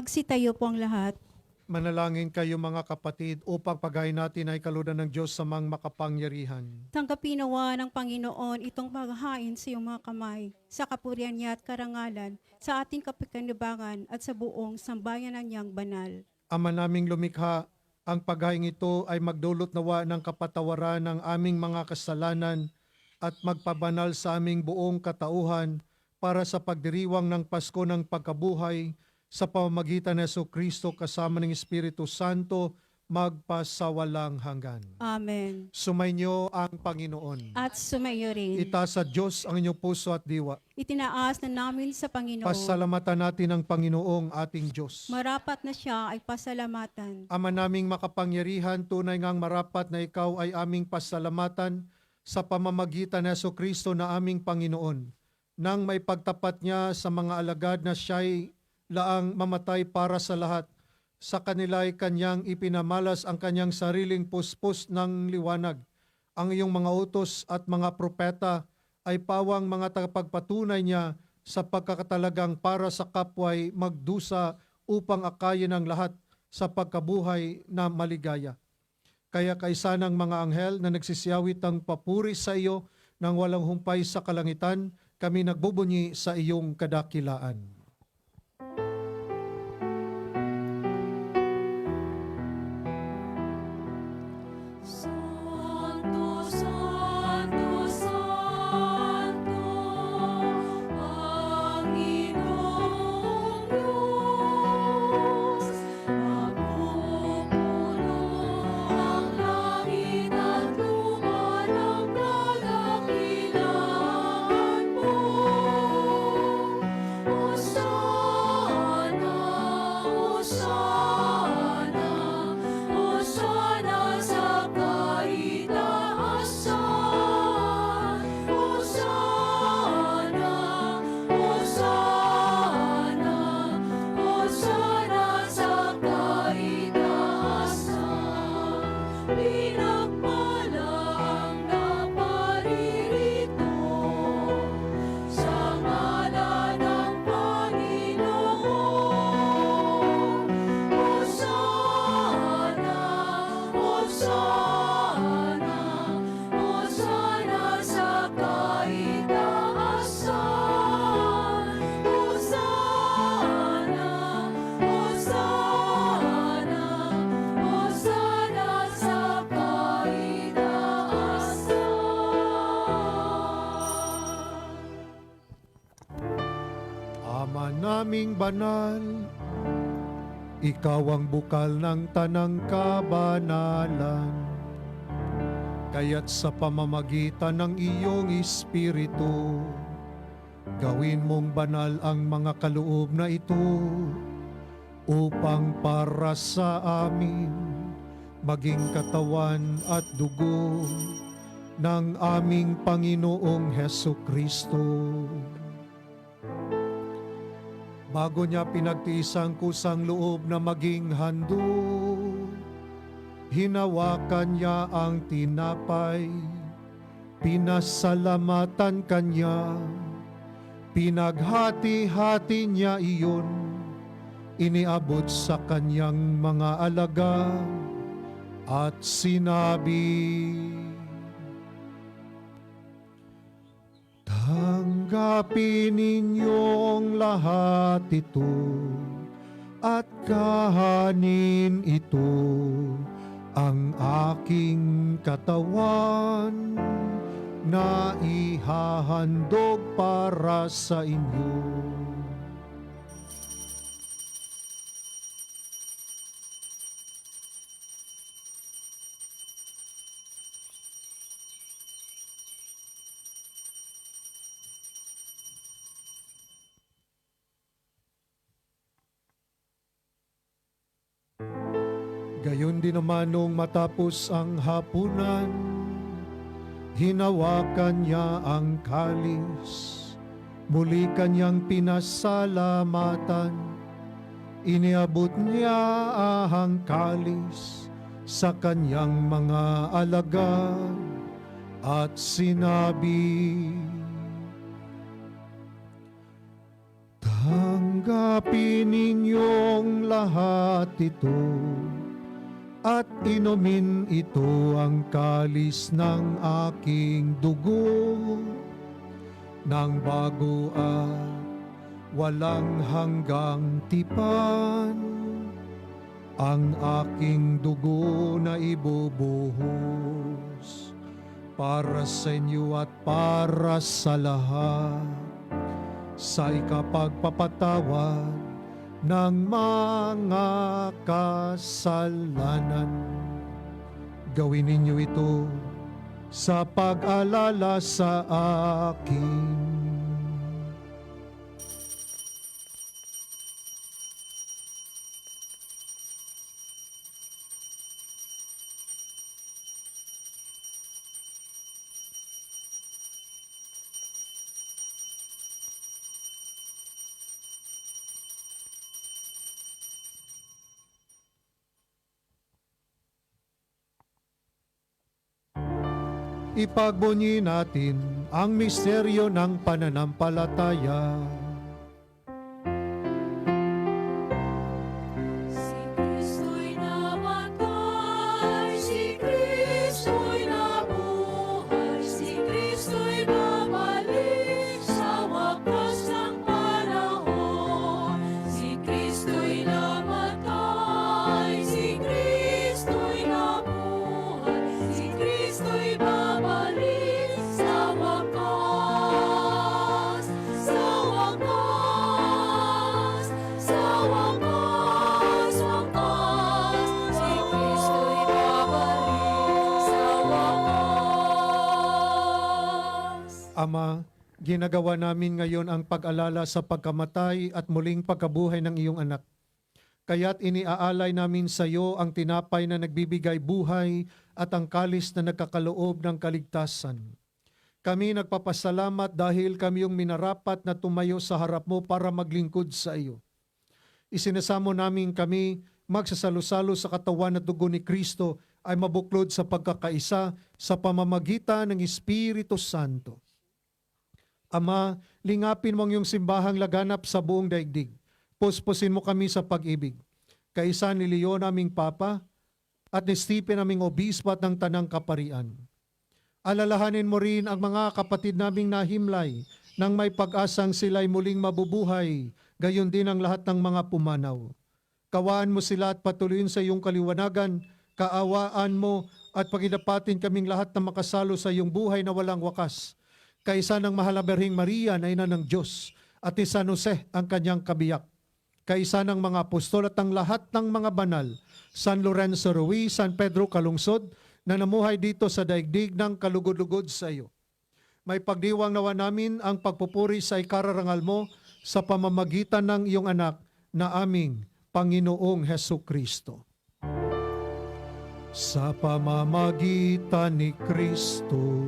Magsitayo po ang lahat. Manalangin kayo mga kapatid upang paghain natin ay kalunan ng Diyos sa mga makapangyarihan. Tanggapin nawa ng Panginoon itong paghahain sa iyong mga kamay, sa kapurihan niya at karangalan, sa ating kapikinabangan at sa buong sambayanan niyang banal. Ama naming lumikha, ang paghaing ito ay magdulot nawa ng kapatawaran ng aming mga kasalanan at magpabanal sa aming buong katauhan para sa pagdiriwang ng Pasko ng pagkabuhay sa pamamagitan ng Jesucristo kasama ng Espiritu Santo magpasawalang hanggan. Amen. Sumainyo ang Panginoon. At sumayo rin. Itaas sa Diyos ang inyong puso at diwa. Itinaas na namin sa Panginoon. Pasalamatan natin ang Panginoong ating Diyos. Marapat na siya ay pasalamatan. Ama naming makapangyarihan, tunay ngang marapat na ikaw ay aming pasalamatan sa pamamagitan ng Jesucristo na aming Panginoon, nang may pagtapat niya sa mga alagad na siya'y laang mamatay para sa lahat. Sa kanila ay kanyang ipinamalas ang kanyang sariling puspos ng liwanag. Ang iyong mga utos at mga propeta ay pawang mga tagapagpatunay niya sa pagkakatalagang para sa kapwa'y magdusa upang akayin ang lahat sa pagkabuhay na maligaya. Kaya kaisa ng mga anghel na nagsisiyawit ng papuri sa iyo nang walang humpay sa kalangitan, kami nagbubunyi sa iyong kadakilaan. Santo, Santo, Santo, Panginoong Diyos, napupuno ang langit at lupa ng kadakilaan mo. Hosana, Hosana, Hosana sa kaitaasan. Hosana, Hosana, Hosana sa kaitaasan. Pinagpala ang naparirito sa ngalan ng Panginoon. Hosana, Hosana, Hosana sa kaitaasan. Hosana, Hosana, Hosana sa kaitaasan. Ama naming banal, ikaw ang bukal ng tanang kabanalan. Kaya't sa pamamagitan ng iyong Espiritu, gawin mong banal ang mga kaloob na ito upang para sa amin maging katawan at dugo ng aming Panginoong Hesukristo. Bago niya pinagtiis ang kusang loob na maging handog, hinawakan niya ang tinapay, pinasalamatan kanya, pinaghati-hati niya iyon, iniabot sa kanyang mga alagad at sinabi, tanggapin ninyong lahat ito at kahanin ito, ang aking katawan na ihahandog para sa inyo. Gayon din naman nung matapos ang hapunan, hinawakan niya ang kalis, muli kanyang pinasalamatan, iniabot niya ang kalis sa kanyang mga alagad at sinabi, Tanggapin ninyong lahat ito at inumin ito ang kalis ng aking dugo ng bago at walang hanggang tipan, ang aking dugo na ibubuhos para sa inyo at para sa lahat, sa ikapagpapatawad ng mga kasalanan. Gawin ninyo ito sa pag-alala sa akin. Ipagbunyi natin ang misteryo ng pananampalataya. Si Kristo'y namatay, si Kristo'y nabuhay, si Kristo'y babalik sa wakas ng panahon. Si Kristo'y namatay, si Kristo'y nabuhay, si Kristo'y babalik sa wakas, sa wakas, sa wakas, wakas. Si Kristo'y babalik sa wakas. Ama, ginagawa namin ngayon ang pag-alala sa pagkamatay at muling pagkabuhay ng iyong anak. Kaya't iniaalay namin sa iyo ang tinapay na nagbibigay buhay at ang kalis na nagkakaloob ng kaligtasan. Kami nagpapasalamat dahil kami yung minarapat na tumayo sa harap mo para maglingkod sa iyo. Isinasamo namin kami magsasalo-salo sa katawan at dugo ni Kristo ay mabuklod sa pagkakaisa sa pamamagitan ng Espiritu Santo. Ama, lingapin mo ang iyong simbahang laganap sa buong daigdig. Puspusin mo kami sa pag-ibig. Kaisa ni Leon aming Papa at ni Stephen aming Obispo at ng Tanang Kaparian. Alalahanin mo rin ang mga kapatid naming nahimlay nang may pag-asang sila'y muling mabubuhay, gayon din ang lahat ng mga pumanaw. Kawaan mo sila at patuloyin sa iyong kaliwanagan, kaawaan mo at pagidapatin kaming lahat na makasalo sa iyong buhay na walang wakas. Kaisa ng mahal na Berhing Maria na ina ng Diyos at ni San Jose ang kanyang kabiyak. Kaisa ng mga apostol at ang lahat ng mga banal, San Lorenzo Ruiz, San Pedro Calungsod, na namuhay dito sa daigdig ng kalugod-lugod sa iyo. May pagdiwang nawa namin ang pagpupuri sa ikararangal mo sa pamamagitan ng iyong anak na aming Panginoong Hesu Kristo. Sa pamamagitan ni Kristo,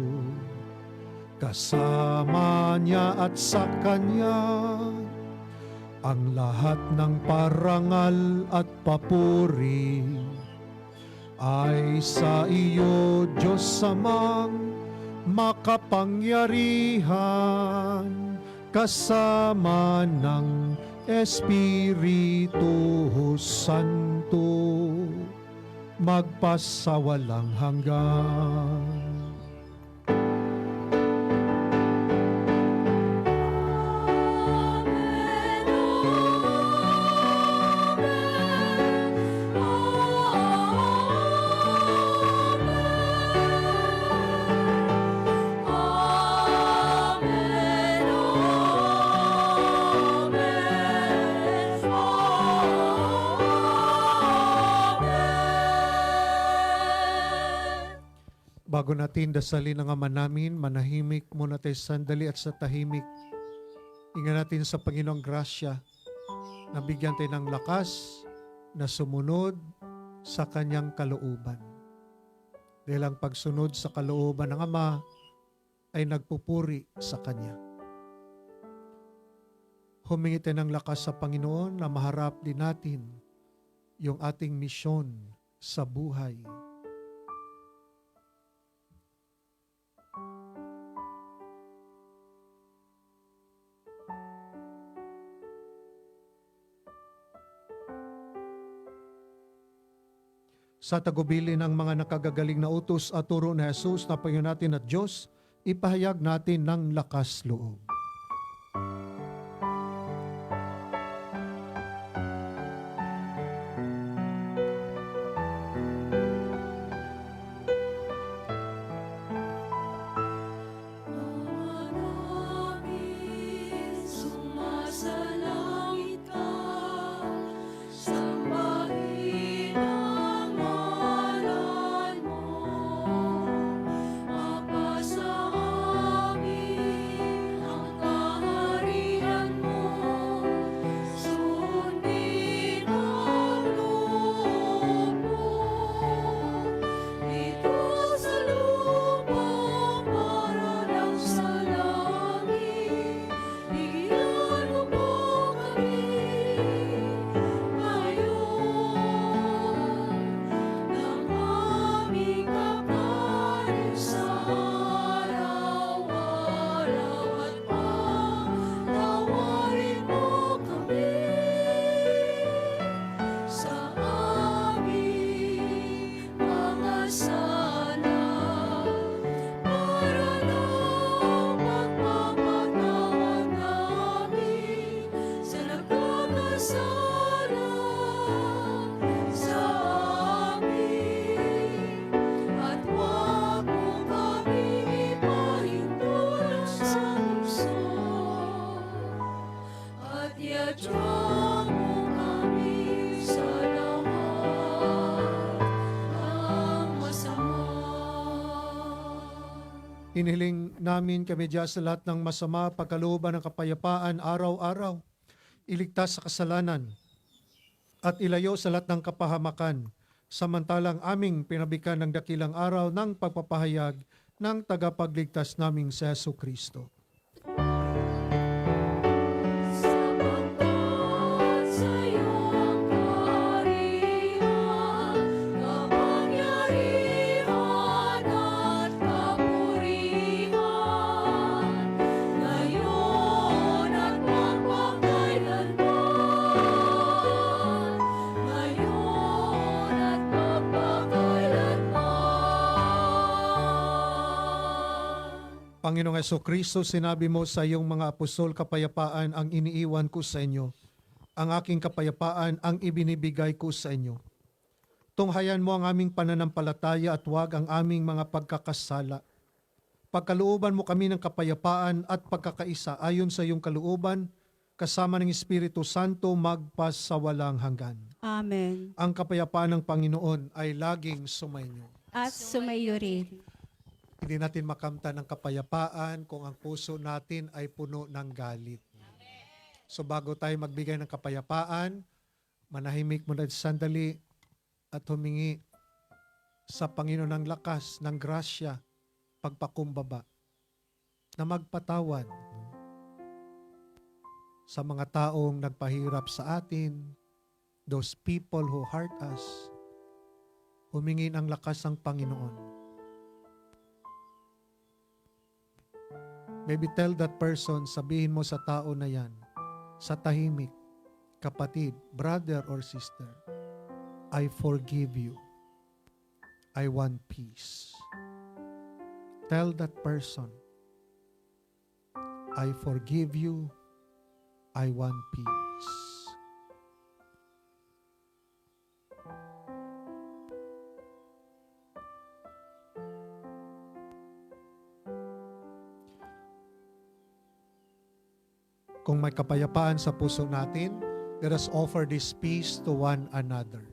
kasama niya at sa Kanya, ang lahat ng parangal at papuri ay sa iyo, Diyos Amang makapangyarihan, kasama ng Espiritu Santo, magpasawalang hanggan. Bago natin dasalin ang Ama namin, manahimik muna tayo sandali at sa tahimik. Ingat natin sa Panginoong grasya na bigyan tayo ng lakas na sumunod sa Kanyang kalooban. Dahil ang pagsunod sa kalooban ng Ama ay nagpupuri sa Kanya. Humingi tayo ng lakas sa Panginoon na maharap din natin yung ating misyon sa buhay. Sa tagubili ng mga nakagagaling na utos at turo ni Jesus na Panginoon natin at Diyos, ipahayag natin ng lakas loob. Sumasalangit ka, sambahin ang ngalan mo. Mapasa amin ang kaharian mo. Sundin ang loob mo. Dito sa lupa para lang sa langit. Bigyan mo po kami ngayon ng aming kakanin sa araw-araw at patawarin mo kami sa aming mga sala para lang magpapatawad namin sa nagkakasala sa amin at huwag mo kami ipahintulot sa lukso at iadya mo kami sa lahat ng masama. Inihiling namin kami Diyos sa lahat ng masama, pagkalooban ng kapayapaan araw-araw, iligtas sa kasalanan, at ilayo sa lahat ng kapahamakan, samantalang aming pinabikan ng dakilang araw ng pagpapahayag ng tagapagligtas naming si Jesucristo. Sapagkat sa'yo ang kaharian, kapangyarihan at kapurihan, ngayon at magpakailanman. Ngayon at magpakailanman. Panginoong Jesucristo, sinabi mo sa iyong mga apostol, kapayapaan ang iniiwan ko sa inyo. Ang aking kapayapaan ang ibinibigay ko sa inyo. Tunghayan mo ang aming pananampalataya at huwag ang aming mga pagkakasala. Pagkalooban mo kami ng kapayapaan at pagkakaisa ayon sa iyong kalooban, kasama ng Espiritu Santo magpas sa walang hanggan. Amen. Ang kapayapaan ng Panginoon ay laging sumainyo. At sumayo rin. Hindi natin makamtan ng kapayapaan kung ang puso natin ay puno ng galit. So bago tayo magbigay ng kapayapaan, manahimik muna sandali at humingi sa Panginoon ng lakas, ng grasya, pagpakumbaba, na magpatawad sa mga taong nagpahirap sa atin, those people who hurt us. Humingi ng lakas ang Panginoon. Maybe tell that person, sabihin mo sa tao na yan, sa tahimik, kapatid, brother or sister, I forgive you. I want peace. Tell that person, I forgive you. I want peace. Kung may kapayapaan sa puso natin, let us offer this peace to one another.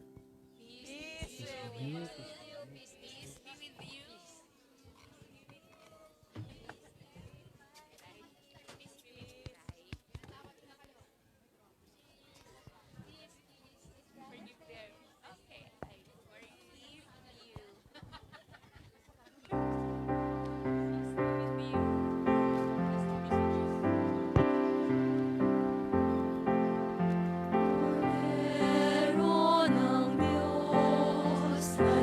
Meron ang Diyos na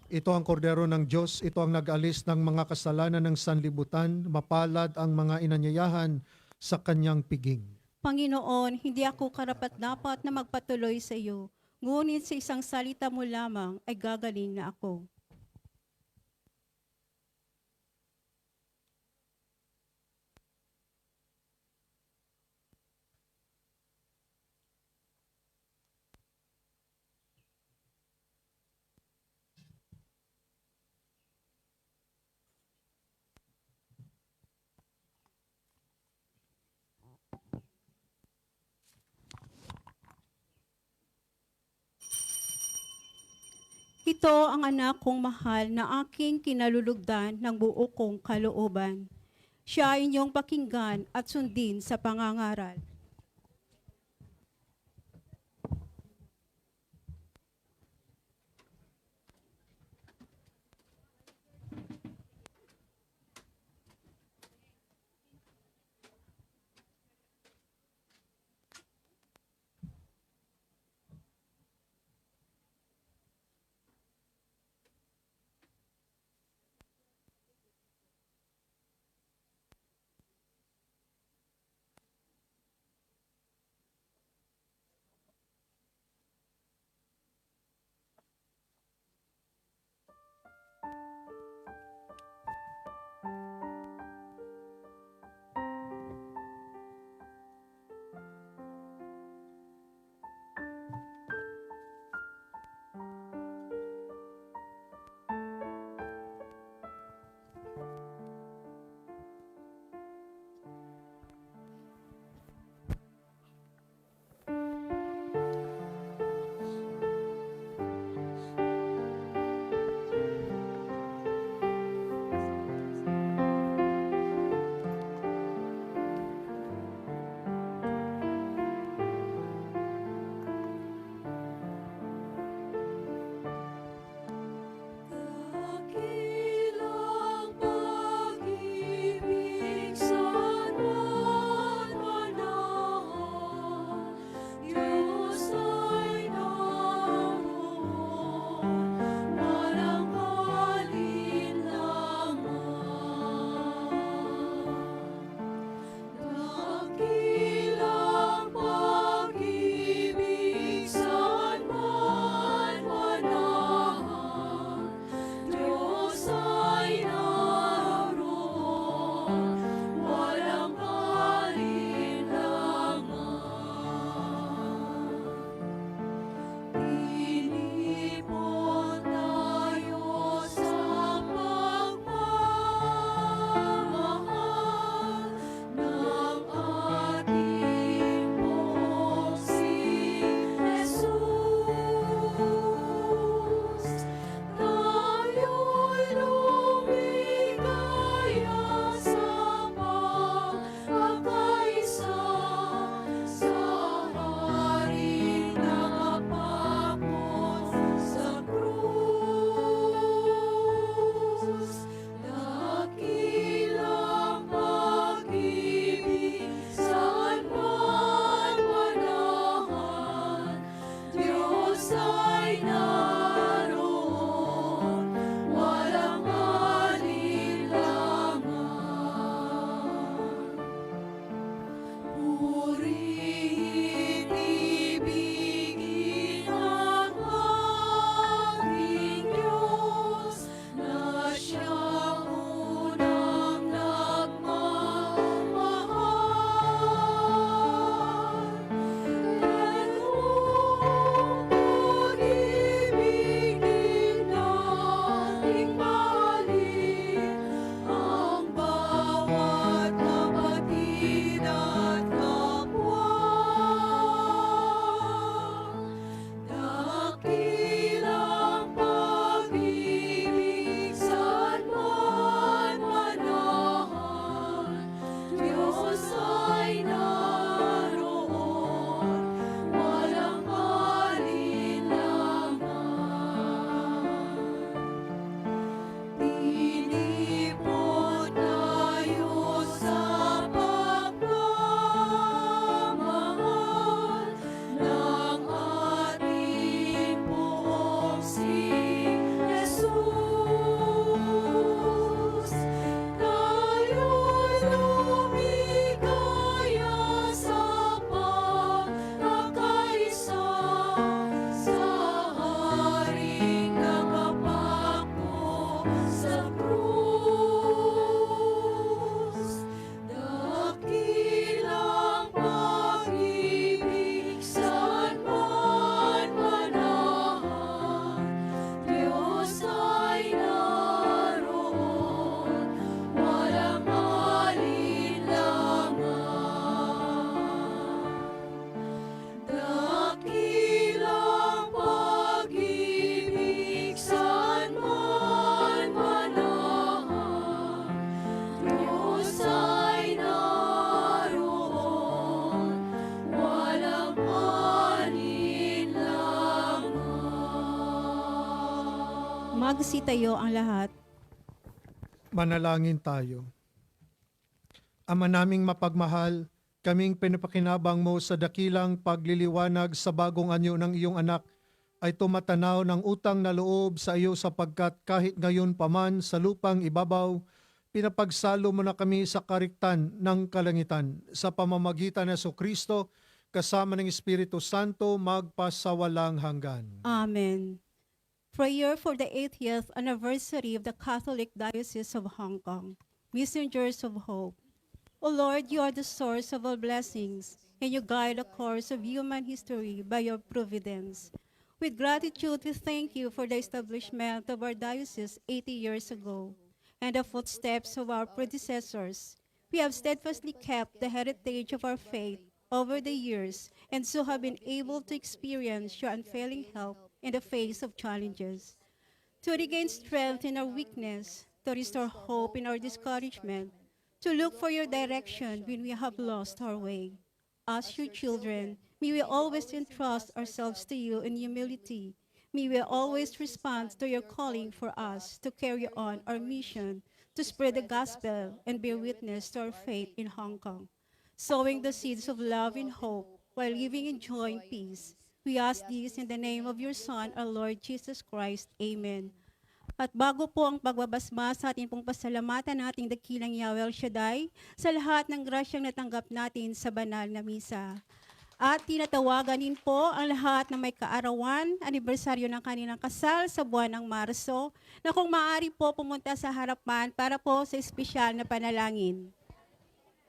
Ito ang kordero ng Diyos, ito ang nag-alis ng mga kasalanan ng sanlibutan, mapalad ang mga inanyayahan sa kanyang piging. Panginoon, hindi ako karapat-dapat na magpatuloy sa iyo, ngunit sa isang salita mo lamang ay gagaling na ako. Ito ang anak kong mahal na aking kinalulugdan ng buo kong kalooban. Siya ay inyong pakinggan at sundin sa pangangaral. Magsitayo ang lahat. Manalangin tayo. Ama naming mapagmahal, kaming pinapakinabang mo sa dakilang pagliliwanag sa bagong anyo ng iyong anak ay tumatanaw ng utang na loob sa iyo sapagkat kahit ngayon paman sa lupang ibabaw, pinapagsalo mo na kami sa kariktan ng kalangitan sa pamamagitan ng Kristo kasama ng Espiritu Santo magpasawalang hanggan. Amen. Prayer for the 80th anniversary of the Catholic Diocese of Hong Kong. Messengers of Hope. O Lord, you are the source of all blessings, and you guide the course of human history by your providence. With gratitude, we thank you for the establishment of our diocese 80 years ago, and the footsteps of our predecessors. We have steadfastly kept the heritage of our faith over the years, and so have been able to experience your unfailing help in the face of challenges. To regain strength in our weakness, to restore hope in our discouragement, to look for your direction when we have lost our way. As your children, may we always entrust ourselves to you in humility. May we always respond to your calling for us to carry on our mission to spread the gospel and bear witness to our faith in Hong Kong, sowing the seeds of love and hope while living in joy and peace. We ask this in the name of your Son, our Lord Jesus Christ. Amen. At bago po ang pagbabasma sa ating pong pasalamatan nating dakilang Yahweh El Shaddai sa lahat ng grasyang natanggap natin sa banal na misa. At tinatawagan din po ang lahat na may kaarawan, anibersaryo ng kanilang kasal sa buwan ng Marso, na kung maaari po pumunta sa harapan para po sa espesyal na panalangin.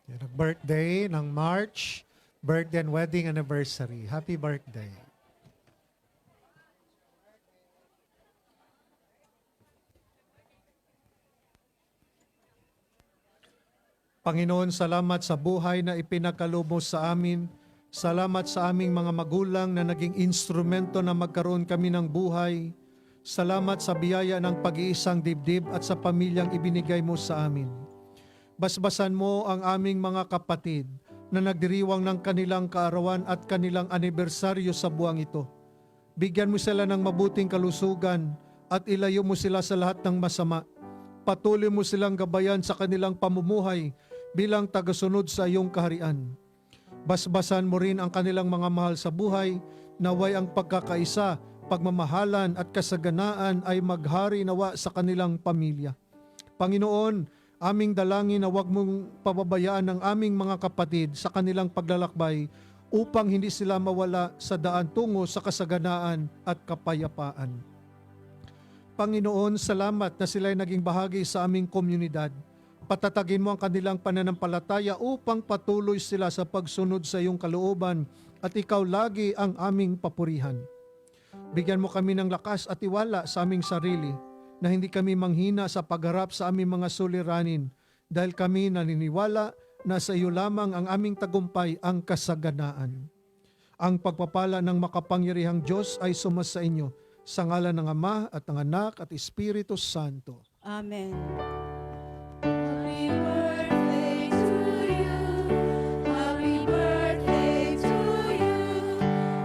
Yan ang birthday ng March, birthday and wedding anniversary. Happy birthday. Panginoon, salamat sa buhay na ipinagkaloob mo sa amin. Salamat sa aming mga magulang na naging instrumento na magkaroon kami ng buhay. Salamat sa biyaya ng pag-iisang dibdib at sa pamilyang ibinigay mo sa amin. Basbasan mo ang aming mga kapatid na nagdiriwang ng kanilang kaarawan at kanilang anibersaryo sa buwang ito. Bigyan mo sila ng mabuting kalusugan at ilayo mo sila sa lahat ng masama. Patuloy mo silang gabayan sa kanilang pamumuhay bilang tagasunod sa iyong kaharian. Basbasan mo rin ang kanilang mga mahal sa buhay, naway ang pagkakaisa, pagmamahalan at kasaganaan ay maghari nawa sa kanilang pamilya. Panginoon, aming dalangin na huwag mong pababayaan ang aming mga kapatid sa kanilang paglalakbay upang hindi sila mawala sa daan tungo sa kasaganaan at kapayapaan. Panginoon, salamat na sila ay naging bahagi sa aming komunidad. Patatagin mo ang kanilang pananampalataya upang patuloy sila sa pagsunod sa iyong kalooban at ikaw lagi ang aming papurihan. Bigyan mo kami ng lakas at tiwala sa aming sarili na hindi kami manghina sa pagharap sa aming mga suliranin dahil kami naniniwala na sa iyo lamang ang aming tagumpay ang kasaganaan. Ang pagpapala ng makapangyarihang Diyos ay sumasa inyo sa ngalan ng Ama at ng Anak at Espiritu Santo. Amen. Happy birthday to you. Happy birthday to you.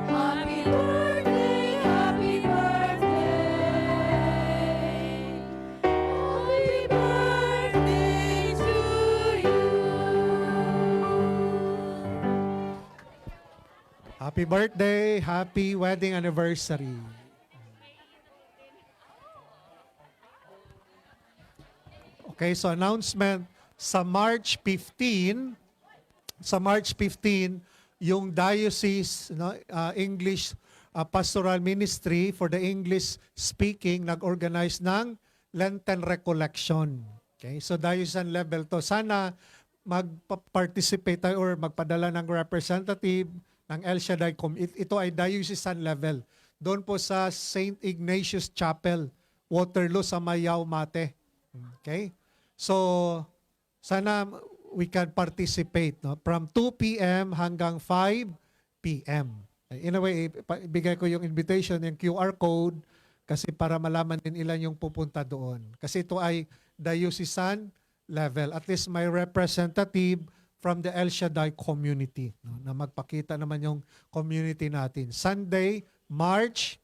Happy birthday, happy birthday. Happy birthday to you. Happy birthday, happy wedding anniversary. Okay, so announcement sa March 15, yung diocese English Pastoral Ministry for the English speaking nag-organize ng Lenten Recollection. Okay, so diocesan level to. Sana mag-participate tayo or magpadala ng representative ng El Shaddai. Ito ay diocesan level. Doon po sa St. Ignatius Chapel, Waterloo sa Mayao, Mate. Okay? So, sana we can participate from 2 p.m. hanggang 5 p.m. In a way, ibigay ko yung invitation, yung QR code, kasi para malaman din ilan yung pupunta doon. Kasi ito ay diocesan level. At least may representative from the El Shaddai community na magpakita naman yung community natin. Sunday, March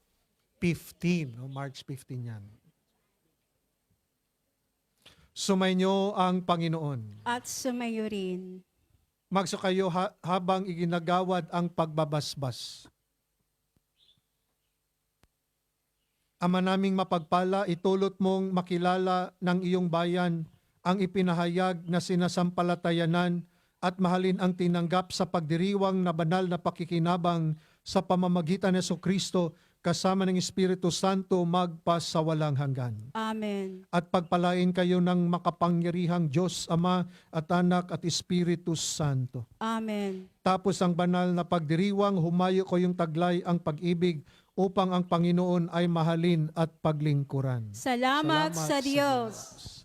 15. March 15 yan. Sumainyo ang Panginoon. At sumayo rin. Magsukayo habang iginagawad ang pagbabasbas. Ama naming mapagpala, itulot mong makilala ng iyong bayan ang ipinahayag na sinasampalatayanan at mahalin ang tinanggap sa pagdiriwang na banal na pakikinabang sa pamamagitan ng Kristo kasama ng Espiritu Santo magpasawalang hanggan. Amen. At pagpalain kayo ng makapangyarihang Diyos, Ama at Anak at Espiritu Santo. Amen. Tapos ang banal na pagdiriwang, humayo ko yung taglay ang pag-ibig upang ang Panginoon ay mahalin at paglingkuran. Salamat sa Diyos.